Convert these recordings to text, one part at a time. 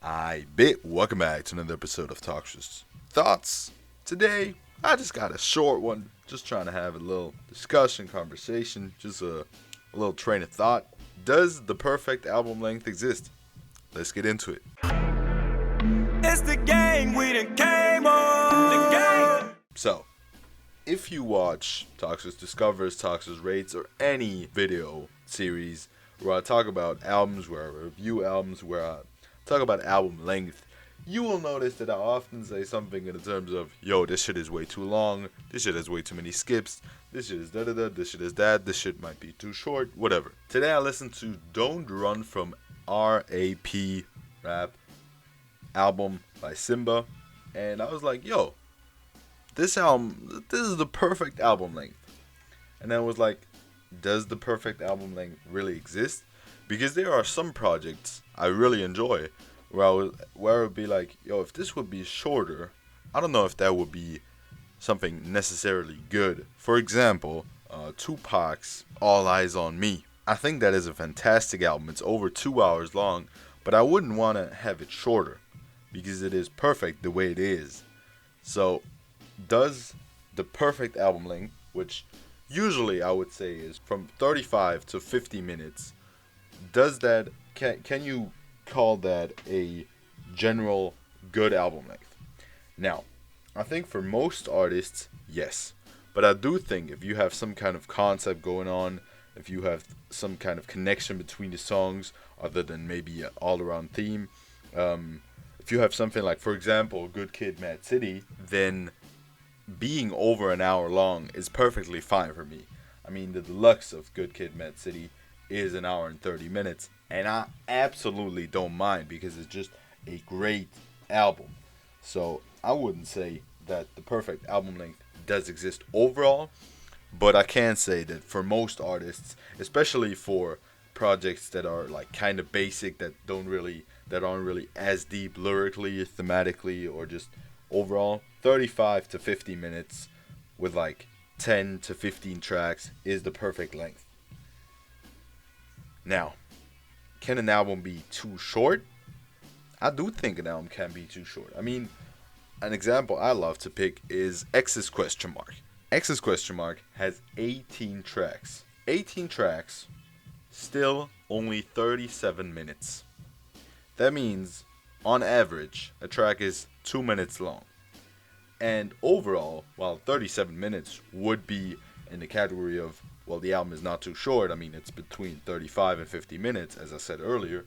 Welcome back to another episode of Toxiris Thoughts. Today, I just got a short one. Just trying to have a little discussion, conversation, just a little train of thought. Does the perfect album length exist? Let's get into it. It's the gang, we done came on. The gang. So, if you watch Toxiris Discovers, Toxiris Rates, or any video series where I talk about albums, where I review albums, where I talk about album length, you will notice that I often say something in the terms of, yo, this shit is way too long, this shit has way too many skips, this shit is da-da-da, this shit is that, this shit might be too short, whatever. Today I listened to Don't Run from R.A.P. Rap album by Simba, and I was like, yo, this is the perfect album length. And I was like, does the perfect album length really exist? Because there are some projects I really enjoy where it would be like, yo, if this would be shorter, I don't know if that would be something necessarily good. For example, Tupac's All Eyez On Me. I think that is a fantastic album. It's over 2 hours long, but I wouldn't want to have it shorter because it is perfect the way it is. So, does the perfect album length, which usually I would say is from 35 to 50 minutes, can you call that a general good album length? Now, I think for most artists, yes. But I do think if you have some kind of concept going on, if you have some kind of connection between the songs other than maybe an all-around theme, if you have something like, for example, Good Kid, m.a.a.d, then being over an hour long is perfectly fine for me. I mean, the deluxe of Good Kid, m.a.a.d is an hour and 30 minutes, and I absolutely don't mind because it's just a great album. So I wouldn't say that the perfect album length does exist overall, but I can say that for most artists, especially for projects that are like kind of basic, that aren't really as deep lyrically, thematically, or just overall, 35 to 50 minutes with like 10 to 15 tracks is the perfect length. Now, can an album be too short? I do think an album can be too short. I mean, an example I love to pick is XXXTENTACION. XXXTENTACION has 18 tracks. 18 tracks, still only 37 minutes. That means, on average, a track is 2 minutes long. And overall, while 37 minutes would be in the category of, well, the album is not too short. I mean, it's between 35 and 50 minutes, as I said earlier.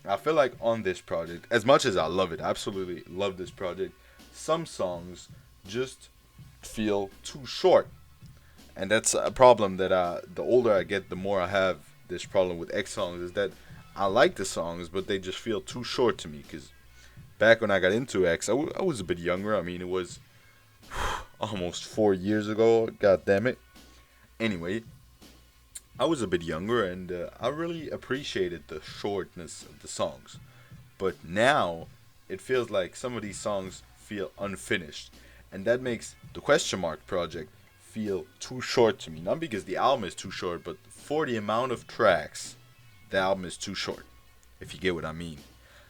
I feel like on this project, as much as I love it, I absolutely love this project, some songs just feel too short. And that's a problem that the older I get, the more I have this problem with X songs, is that I like the songs, but they just feel too short to me. Because back when I got into X, I was a bit younger. I mean, it was almost 4 years ago. God damn it. Anyway, I was a bit younger, and I really appreciated the shortness of the songs. But now, it feels like some of these songs feel unfinished. And that makes the Question Mark project feel too short to me. Not because the album is too short, but for the amount of tracks, the album is too short. If you get what I mean.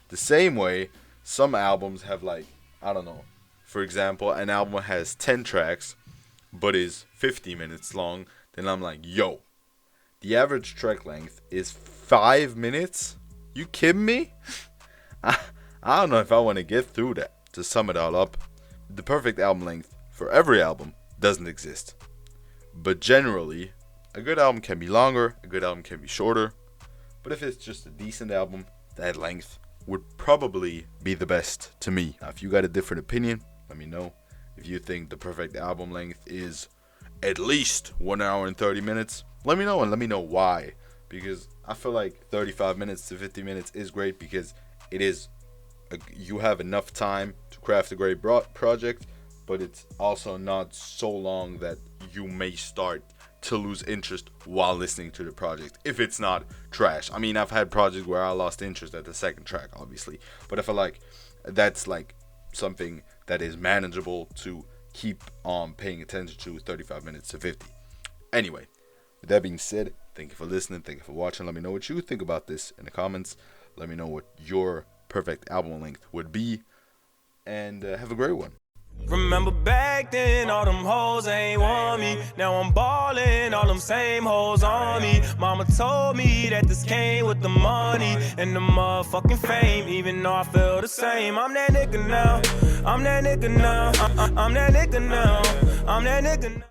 The same way, some albums have like, I don't know. For example, an album has 10 tracks, but is 50 minutes long, then I'm like, yo, the average track length is 5 minutes? You kidding me? I don't know if I want to get through that. To sum it all up, the perfect album length for every album doesn't exist. But generally, a good album can be longer, a good album can be shorter, but if it's just a decent album, that length would probably be the best to me. Now, if you got a different opinion, let me know. If you think the perfect album length is at least 1 hour and 30 minutes, let me know, and let me know why. Because I feel like 35 minutes to 50 minutes is great because you have enough time to craft a great project, but it's also not so long that you may start to lose interest while listening to the project if it's not trash. I mean, I've had projects where I lost interest at the second track, obviously, but I feel like that's like something that is manageable to keep on paying attention to 35 minutes to 50. Anyway, with that being said, thank you for listening, thank you for watching. Let me know what you think about this in the comments. Let me know what your perfect album length would be. And have a great one. Remember back then, all them hoes ain't want me. Now I'm ballin', all them same hoes on me. Mama told me that this came with the money and the motherfucking fame. Even though I feel the same, I'm that nigga now. I'm that nigga now. I'm that nigga now. I'm that nigga now.